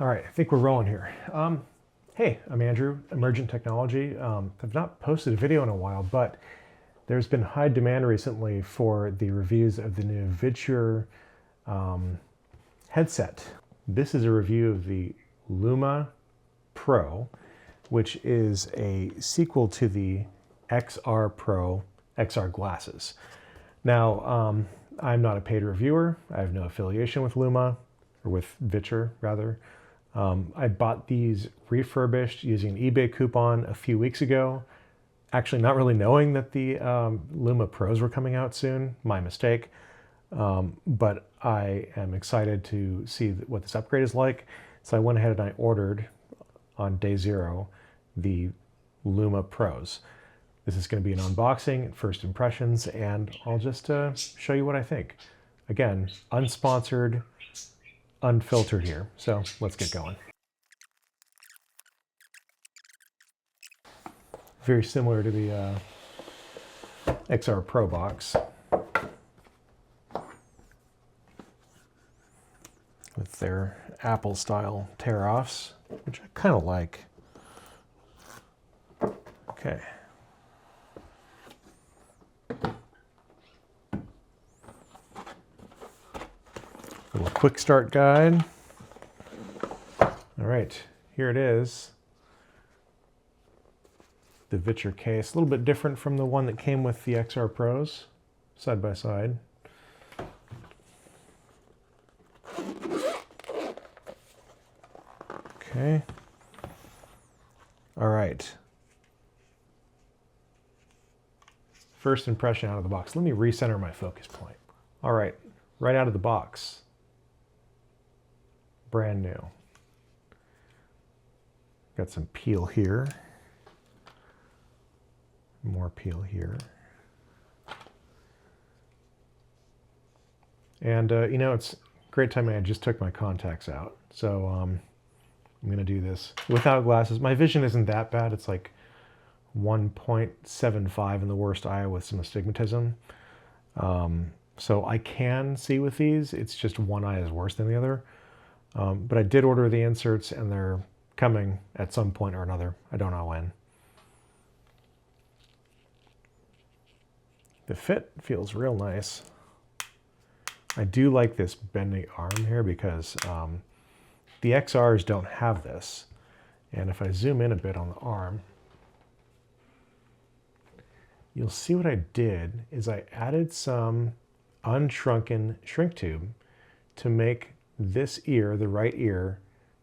All right, I think we're rolling here. Hey, I'm Andrew, Emergent Technology. I've not posted a video in a while, but there's been high demand recently for the reviews of the new Viture headset. This is a review of the Luma Pro, which is a sequel to the XR Pro XR glasses. Now, I'm not a paid reviewer. I have no affiliation with Luma, or with Viture, rather. I bought these refurbished using an eBay coupon a few weeks ago. Actually, not really knowing that the Luma Pros were coming out soon. My mistake. But I am excited to see what this upgrade is like. So I went ahead and I ordered on day 0 the Luma Pros. This is going to be an unboxing, first impressions, and I'll just show you what I think. Again, unsponsored, unfiltered here. So let's get going. Very similar to the XR Pro box, with their Apple style tear-offs, which I kind of like. Okay. Little quick start guide. All right, here it is. The Viture case, a little bit different from the one that came with the XR Pros, side by side. Okay. All right. First impression out of the box. Let me recenter my focus point. All right, right out of the box. Brand new. Got some peel here. More peel here. And you know, it's great timing. I just took my contacts out. So I'm gonna do this without glasses. My vision isn't that bad. It's like 1.75 in the worst eye with some astigmatism. So I can see with these. It's just one eye is worse than the other. But I did order the inserts and they're coming at some point or another. I don't know when. The fit feels real nice. I do like this bendy arm here because the XRs don't have this. And if I zoom in a bit on the arm, you'll see what I did is I added some unshrunken shrink tube to make this ear, the right ear,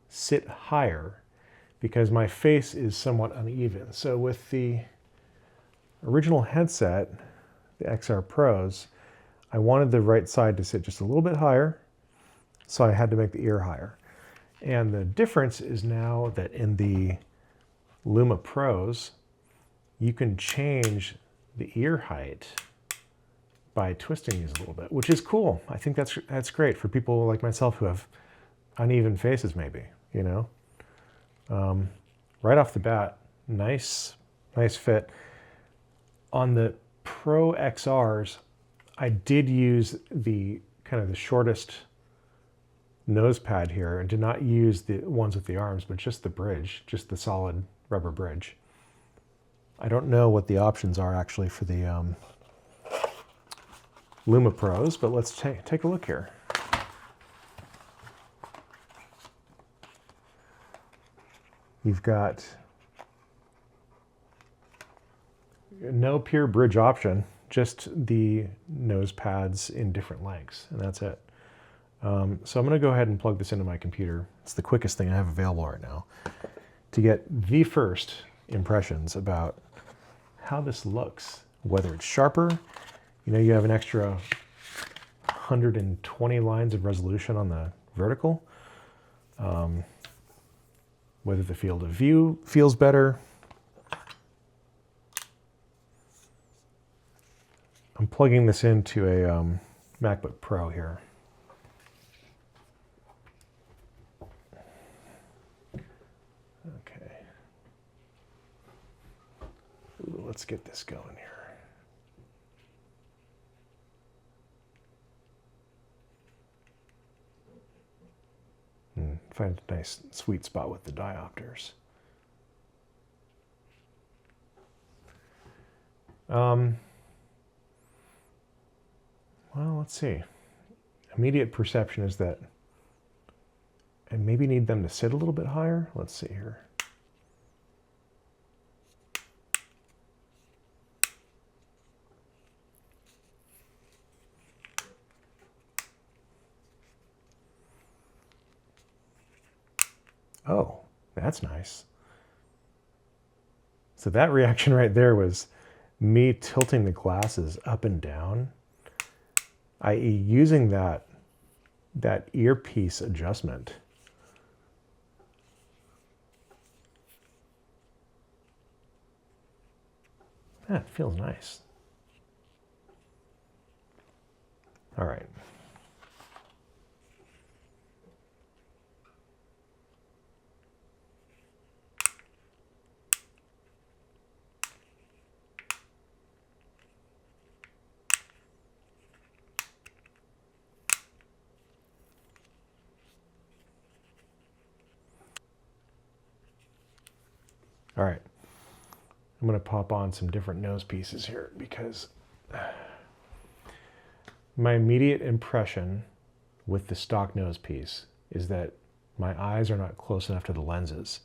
sit higher because my face is somewhat uneven. So with the original headset, the XR Pros, I wanted the right side to sit just a little bit higher, so I had to make the ear higher. And the difference is now that in the Luma Pros, you can change the ear height by twisting these a little bit, which is cool. I think that's great for people like myself who have uneven faces, maybe, you know. Right off the bat, nice fit. On the Pro XRs, I did use the kind of the shortest nose pad here and did not use the ones with the arms, but just the bridge, just the solid rubber bridge. I don't know what the options are actually for the Luma Pros, but let's take a look here. You've got no pure bridge option, just the nose pads in different lengths, and that's it. So I'm going to go ahead and plug this into my computer. It's the quickest thing I have available right now to get the first impressions about how this looks, whether it's sharper. You know, you have an extra 120 lines of resolution on the vertical. Whether the field of view feels better. I'm plugging this into a MacBook Pro here. Okay. Ooh, let's get this going here. find a nice sweet spot with the diopters. Well, let's see. Immediate perception is that I maybe need them to sit a little bit higher. Let's see here. Oh, that's nice. So that reaction right there was me tilting the glasses up and down, i.e. using that earpiece adjustment. That feels nice. All right. All right, I'm going to pop on some different nose pieces here because my immediate impression with the stock nose piece is that my eyes are not close enough to the lenses.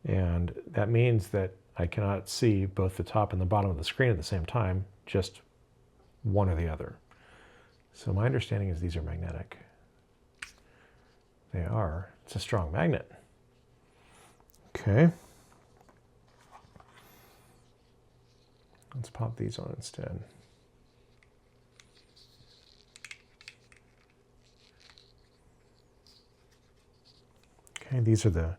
And that means that I cannot see both the top and the bottom of the screen at the same time, just one or the other. So my understanding is these are magnetic. They are. It's a strong magnet. Okay. Let's pop these on instead. Okay, these are the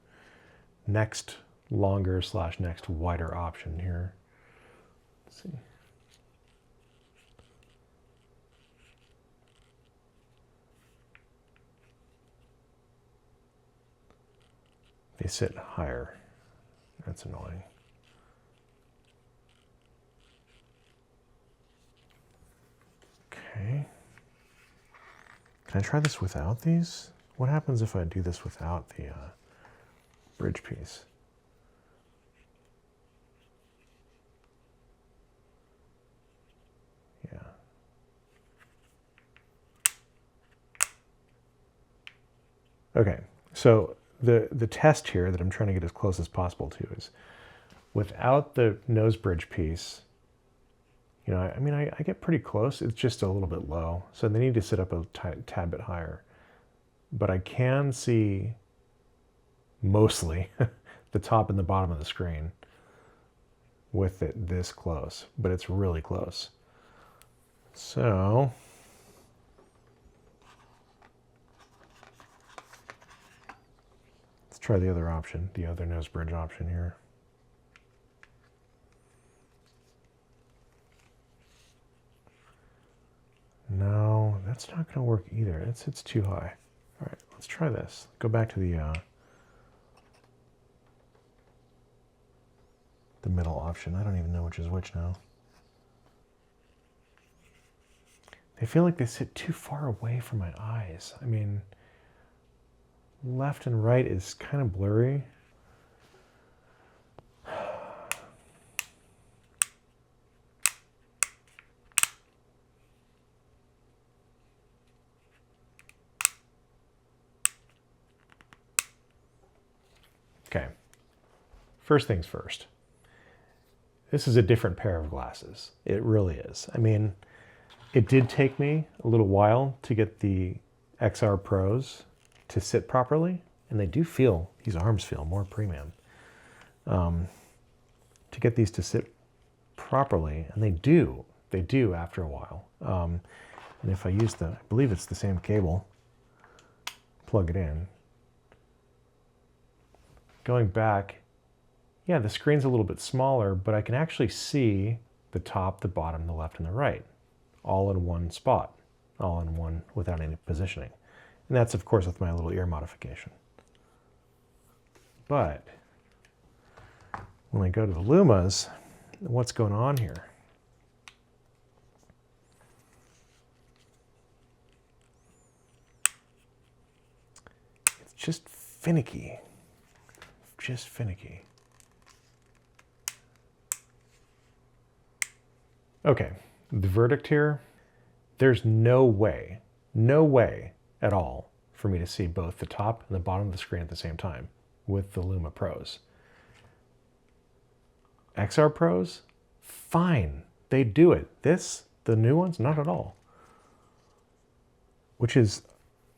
next longer / next wider option here. Let's see. They sit higher. That's annoying. Okay. Can I try this without these? What happens if I do this without the bridge piece? Yeah. Okay, so the test here that I'm trying to get as close as possible to is without the nose bridge piece. You know, I mean, I get pretty close. It's just a little bit low. So they need to sit up a tad bit higher. But I can see mostly the top and the bottom of the screen with it this close. But it's really close. So let's try the other option, the other nose bridge option here. No, that's not going to work either. It's too high. All right, let's try this. Go back to the middle option. I don't even know which is which now. They feel like they sit too far away from my eyes. I mean, left and right is kind of blurry. Okay, first things first. This is a different pair of glasses. It really is. I mean, it did take me a little while to get the XR Pros to sit properly, and they do feel, these arms feel more premium. To get these to sit properly, and they do after a while. And if I use I believe it's the same cable, plug it in. Going back, yeah, the screen's a little bit smaller, but I can actually see the top, the bottom, the left, and the right, all in one spot, all in one without any positioning. And that's, of course, with my little ear modification. But when I go to the Lumas, what's going on here? It's just finicky. Just finicky. Okay, the verdict here, there's no way at all for me to see both the top and the bottom of the screen at the same time with the Luma Pros. XR Pros, fine, they do it. The new ones, not at all. Which is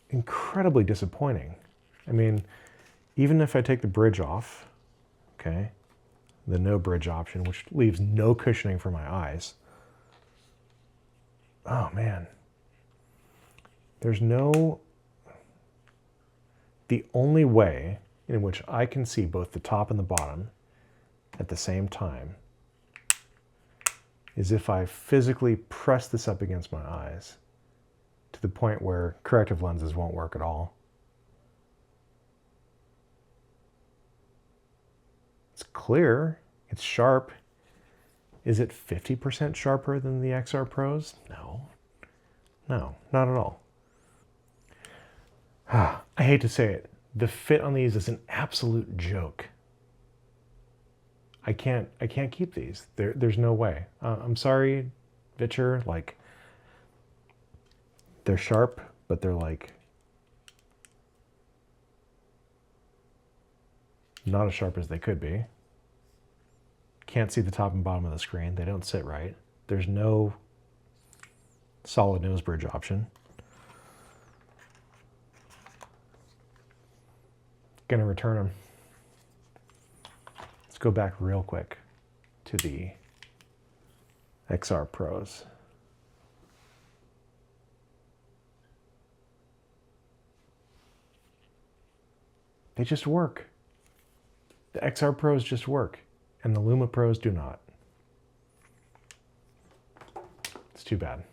incredibly disappointing. I mean, even if I take the bridge off, okay, the no bridge option, which leaves no cushioning for my eyes. Oh man. There's no, the only way in which I can see both the top and the bottom at the same time is if I physically press this up against my eyes to the point where corrective lenses won't work at all. It's clear, it's sharp. Is it 50% sharper than the XR Pros? No, not at all. I hate to say it, the fit on these is an absolute joke. I can't keep these. There's no way. I'm sorry, Viture, like, they're sharp, but they're like not as sharp as they could be. Can't see the top and bottom of the screen. They don't sit right. There's no solid nose bridge option. Gonna return them. Let's go back real quick to the XR Pros. They just work. The XR Pros just work, and the Luma Pros do not. It's too bad.